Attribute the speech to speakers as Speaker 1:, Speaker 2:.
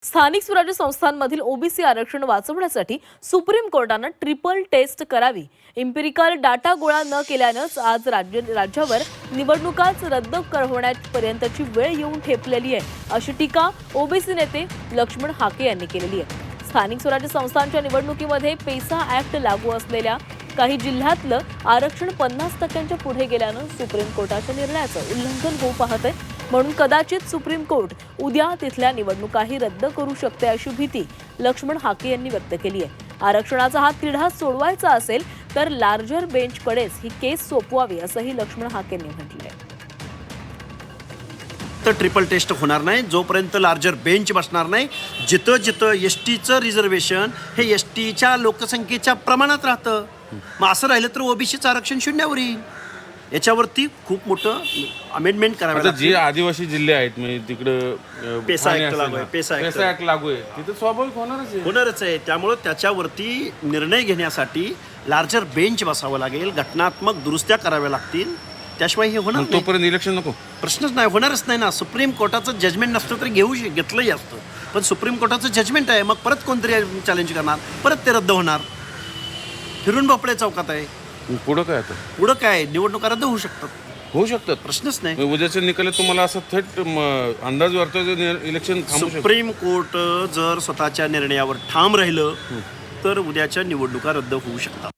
Speaker 1: स्थानिक स्वराज्य संस्थांमधील ओबीसी आरक्षण वाचवण्यासाठी सुप्रीम कोर्टानं ट्रिपल टेस्ट करावी. इम्पिरिकल डाटा गोळा न केल्यानंच आज राज्यावर निवडणुकाच रद्द होण्यापर्यंतची वेळ येऊन ठेपलेली आहे, अशी टीका ओबीसी नेते लक्ष्मण हाके यांनी केलेली आहे. स्थानिक स्वराज्य संस्थांच्या निवडणुकीमध्ये पेसा ऍक्ट लागू असलेल्या काही जिल्ह्यातलं आरक्षण 50% पुढे गेल्यानं सुप्रीम कोर्टाच्या निर्णयाचं उल्लंघन होऊ पाहतंय. म्हणून कदाचित सुप्रीम कोर्ट उद्या तिथल्या निवडणुकाही रद्द करू शकते, अशी भीती लक्ष्मण हाके यांनी व्यक्त केली आहे. आरक्षणाचा हा तिढा सोडवायचा असेल तर लार्जर बेंचकडेच ही केस सोपवावी, असंही लक्ष्मण हाके यांनी म्हटलं आहे.
Speaker 2: तर ट्रिपल टेस्ट होणार नाही जोपर्यंत लार्जर बेंच बसणार नाही. जिथं जिथं एसटीचं रिझर्वेशन हे एसटीच्या लोकसंख्येच्या प्रमाणात राहतं, मग असं राहिलं तर ओबीसीचं आरक्षण शून्यावर येईल. याच्यावरती खूप मोठं अमेंडमेंट करावं लागतं.
Speaker 3: जे आदिवासी जिल्हे आहेत म्हणजे तिकडं
Speaker 2: पेसा ऍक्ट लागू आहे, पेसा
Speaker 3: ऍक्ट लागू आहे, तिथे स्वाभाविक होणारच
Speaker 2: आहे. त्यामुळं त्याच्यावरती निर्णय घेण्यासाठी लार्जर बेंच बसावं लागेल, घटनात्मक दुरुस्त्या कराव्या लागतील. त्याशिवाय हे होणार नाही.
Speaker 3: तोपर्यंत इलेक्शन नको,
Speaker 2: प्रश्नच नाही, होणारच नाही ना. सुप्रीम कोर्टाचं जजमेंट नसतं तरी घेतलंही असतं, पण सुप्रीम कोर्टाचं जजमेंट आहे. मग परत कोणतरी चॅलेंज करणार, परत ते रद्द होणार. फिरून भोपळे चौकात आहे.
Speaker 3: पुढं काय आता?
Speaker 2: पुढं काय, निवडणुका रद्द होऊ शकतात, प्रश्नच नाही.
Speaker 3: उद्याच्या निकालात तुम्हाला असं थेट अंदाज वाटतोय इलेक्शन
Speaker 2: सुप्रीम कोर्ट जर स्वतःच्या निर्णयावर ठाम राहिलं तर उद्याच्या निवडणुका रद्द होऊ शकतात.